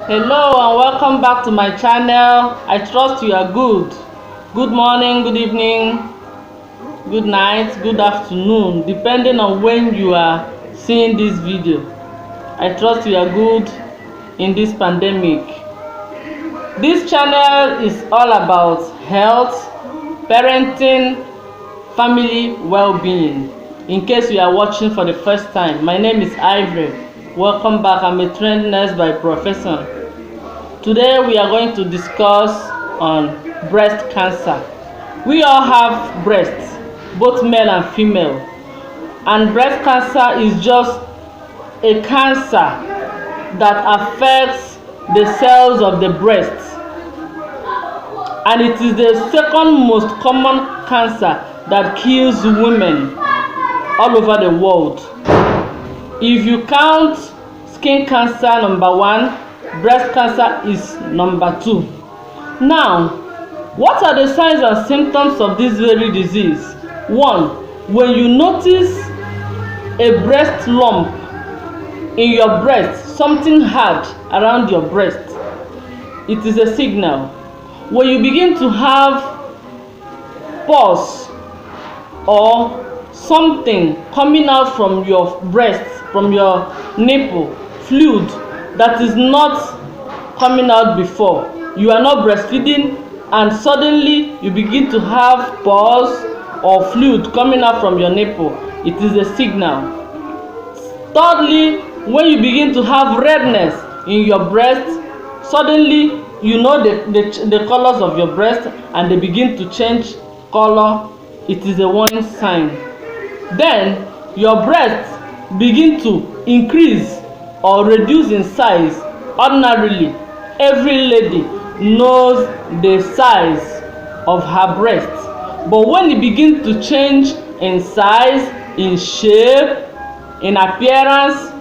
Hello and welcome back to my channel. I trust you are good. Good morning, good evening, good night, good afternoon, depending on when you are seeing this video. I trust you are good in this pandemic. This channel is all about health, parenting, family well-being. In case you are watching for the first time, my name is Ivory. Welcome back. I'm a trained nurse by profession. Today we are going to discuss on breast cancer. We all have breasts, both male and female, and breast cancer is just a cancer that affects the cells of the breast, and it is the second most common cancer that kills women all over the world. If you count skin cancer number 1, breast cancer is number 2. Now, what are the signs and symptoms of this very disease? 1, when you notice a breast lump in your breast, something hard around your breast, it is a signal. When you begin to have pus or something coming out from your breast, from your nipple, fluid that is not coming out before, you are not breastfeeding and suddenly you begin to have pus or fluid coming out from your nipple, it is a signal. Thirdly, when you begin to have redness in your breast, suddenly you know the colors of your breast and they begin to change color, it is a warning sign. Then your breasts begin to increase or reduce in size. Ordinarily, every lady knows the size of her breasts, but when it begins to change in size, in shape, in appearance,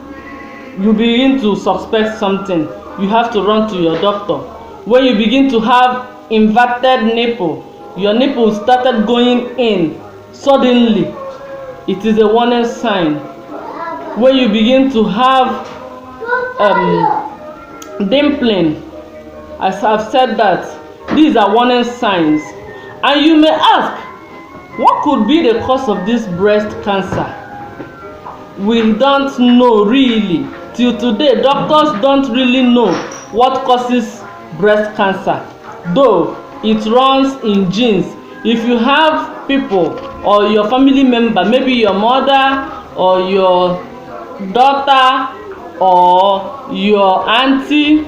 you begin to suspect something. You have to run to your doctor. When you begin to have inverted nipple, your nipple started going in suddenly, it is a warning sign. When you begin to have dimpling, as I've said that, these are warning signs. And you may ask, what could be the cause of this breast cancer? We don't know really. Till today, doctors don't really know what causes breast cancer, though it runs in genes. If you have people or your family member, maybe your mother or your daughter or your auntie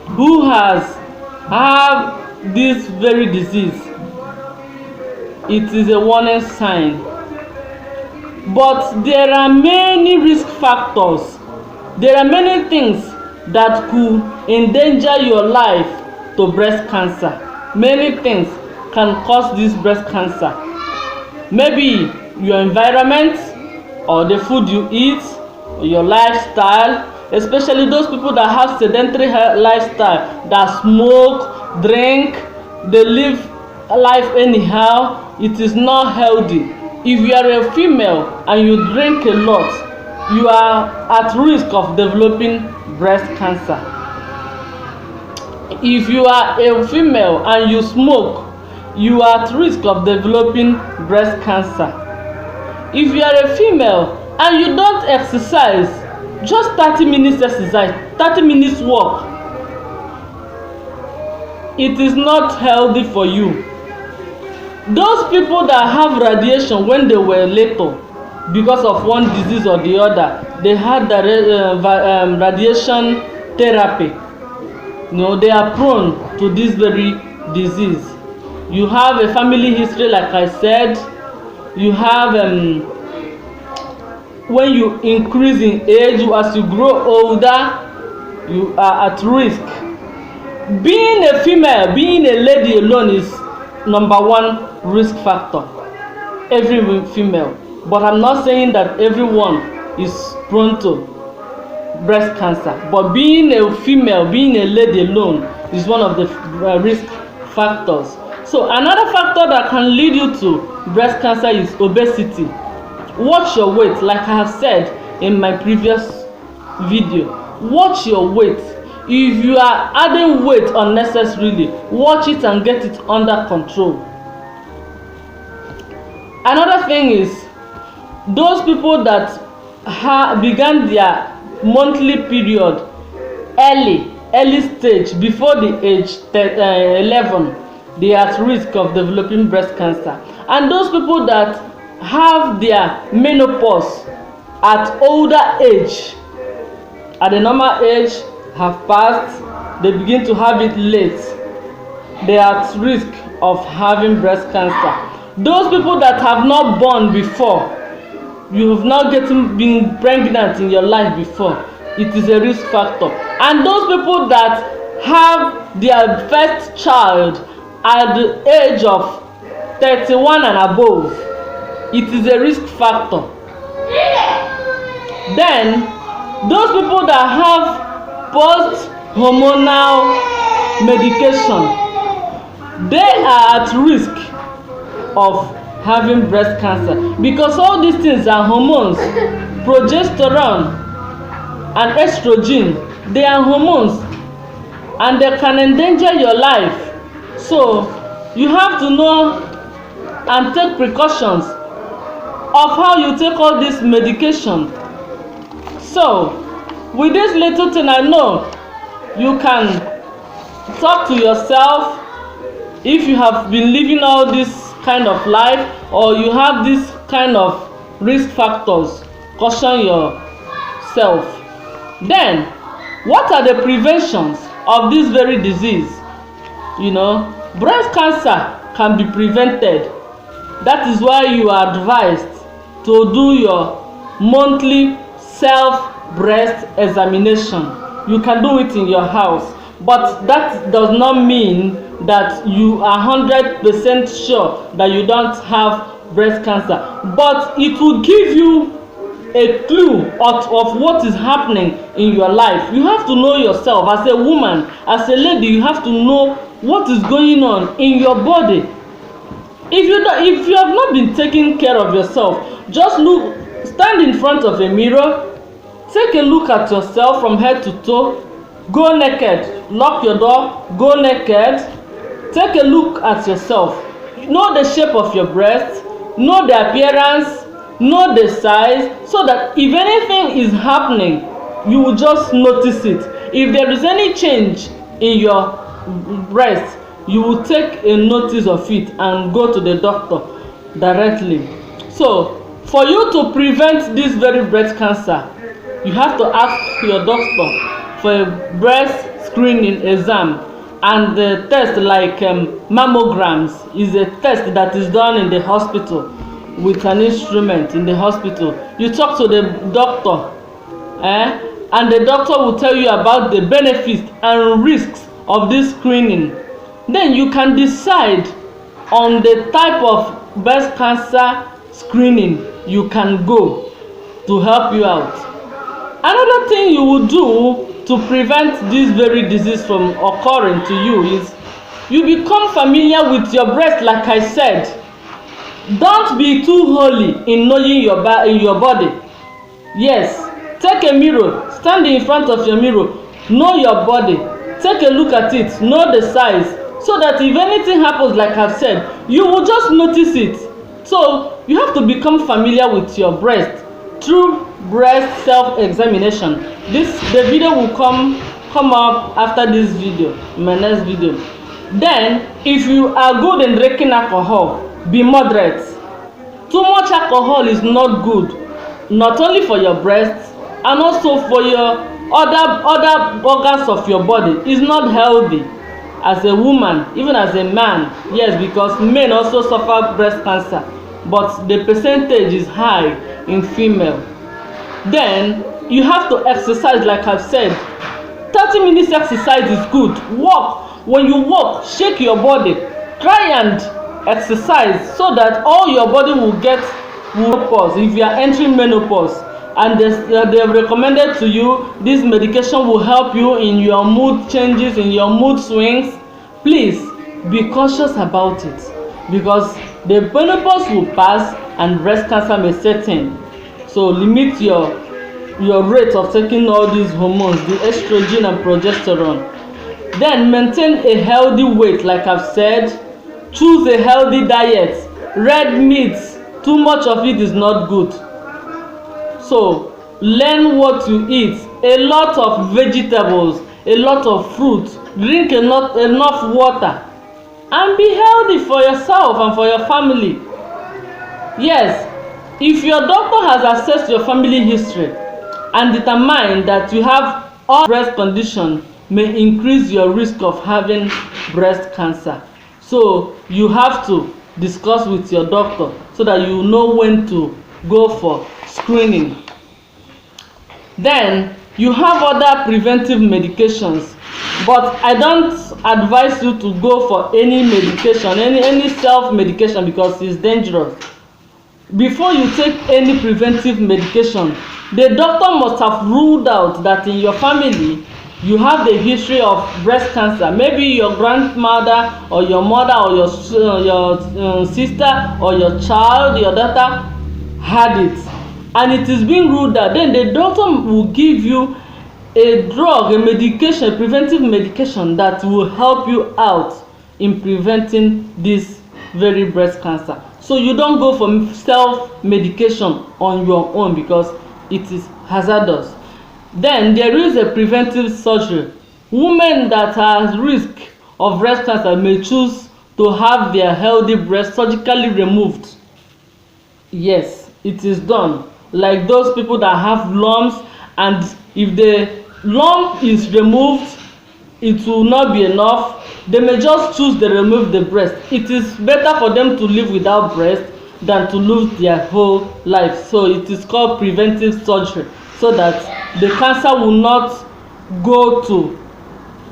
who have this very disease, it is a warning sign. But there are many risk factors. There are many things that could endanger your life to breast cancer. Many things can cause this breast cancer. Maybe your environment or the food you eat, or your lifestyle, especially those people that have sedentary lifestyle, that smoke, drink, they live life anyhow. It is not healthy. If you are a female and you drink a lot, you are at risk of developing breast cancer. If you are a female and you smoke, you are at risk of developing breast cancer. If you are a female and you don't exercise, just 30 minutes exercise, 30 minutes walk, it is not healthy for you. Those people that have radiation when they were little, because of one disease or the other, they had the radiation therapy. They are prone to this very disease. You have a family history, like I said. You have when you increase in age, as you grow older, you are at risk. Being a female, being a lady alone is number 1 risk factor. Every female. But I'm not saying that everyone is prone to breast cancer. But being a female, being a lady alone is one of the risk factors. So another factor that can lead you to breast cancer is obesity. Watch your weight. Like I have said, in my previous video. Watch your weight. If you are adding weight unnecessarily, watch it and get it under control. Another thing is, those people that began their monthly period early stage, before the age 11, they are at risk of developing breast cancer. And those people that have their menopause at older age, at the normal age, have passed, they begin to have it late, they are at risk of having breast cancer. Those people that have not born before, you have not been pregnant in your life before, it is a risk factor. And those people that have their first child at the age of 31 and above, it is a risk factor. Then those people that have post-hormonal medication, they are at risk of having breast cancer, because all these things are hormones. Progesterone and estrogen, they are hormones, and they can endanger your life. So you have to know and take precautions of how you take all this medication. So with this little thing, I know you can talk to yourself. If you have been living all this kind of life, or you have this kind of risk factors, caution yourself. Then what are the preventions of this very disease? Breast cancer can be prevented. That is why you are advised to do your monthly self breast examination. You can do it in your house, but that does not mean that you are 100% sure that you don't have breast cancer. But it will give you a clue of what is happening in your life. You have to know yourself as a woman, as a lady. You have to know what is going on in your body. If you have not been taking care of yourself, just stand in front of a mirror, take a look at yourself from head to toe, go naked, lock your door, go naked, take a look at yourself, know the shape of your breast, know the appearance, know the size, so that if anything is happening, you will just notice it. If there is any change in your breast, you will take a notice of it and go to the doctor directly. So for you to prevent this very breast cancer, you have to ask your doctor for a breast screening exam. And the test like mammograms is a test that is done in the hospital with an instrument in the hospital. You talk to the doctor, and the doctor will tell you about the benefits and risks of this screening. Then you can decide on the type of breast cancer screening you can go to help you out. Another thing you will do to prevent this very disease from occurring to you is you become familiar with your breast. Like I said, don't be too holy in knowing your body. Yes, take a mirror, stand in front of your mirror, know your body, take a look at it, know the size, so that if anything happens, like I've said, you will just notice it. So you have to become familiar with your breast through breast self-examination. The video will come up after this video, my next video. Then if you are good in drinking alcohol, be moderate. Too much alcohol is not good, not only for your breasts and also for your other organs of your body. It's not healthy as a woman, even as a man. Yes, because men also suffer breast cancer, but the percentage is high in female. Then you have to exercise. Like I've said, 30 minutes exercise is good. Walk. When you walk, shake your body, try and exercise, so that all your body will get menopause. If you are entering menopause and they have recommended to you this medication will help you in your mood changes, in your mood swings, please be cautious about it, because the menopause will pass and breast cancer may set in. So limit your your rate of taking all these hormones, the estrogen and progesterone. Then maintain a healthy weight, like I've said. Choose a healthy diet. Red meat, too much of it is not good. So learn what you eat. A lot of vegetables, a lot of fruit, drink enough water, and be healthy for yourself and for your family. Yes, if your doctor has assessed your family history and determined that you have all breast condition may increase your risk of having breast cancer. So you have to discuss with your doctor so that you know when to go for screening. Then you have other preventive medications, but I don't advise you to go for any medication, any self-medication, because it's dangerous. Before you take any preventive medication, the doctor must have ruled out that in your family you have the history of breast cancer. Maybe your grandmother or your mother or your sister or your child, your daughter had it, and it is being ruled out. Then the doctor will give you a drug, a medication, a preventive medication that will help you out in preventing this very breast cancer. So you don't go for self-medication on your own because it is hazardous. Then there is a preventive surgery. Women that have risk of breast cancer may choose to have their healthy breast surgically removed. Yes, it is done. Like those people that have lumps, and if the lump is removed, it will not be enough. They may just choose to remove the breast. It is better for them to live without breast than to lose their whole life. So it is called preventive surgery, so that the cancer will not go to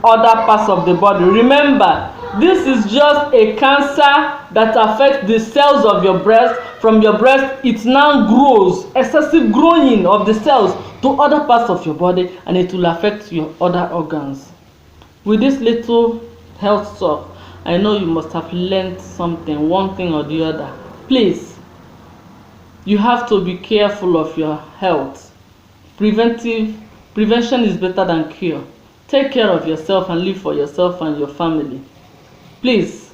other parts of the body. Remember, this is just a cancer that affects the cells of your breast. From your breast, it now grows, excessive growing of the cells to other parts of your body, and it will affect your other organs. With this little health talk, I know you must have learned something, one thing or the other. Please, you have to be careful of your health. Prevention is better than cure. Take care of yourself and live for yourself and your family. Please,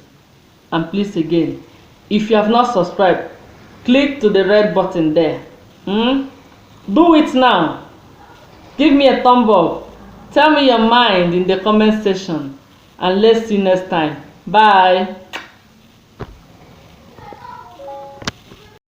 and please again, if you have not subscribed, click to the red button there. Do it now. Give me a thumb up. Tell me your mind in the comment section, and let's see you next time. Bye.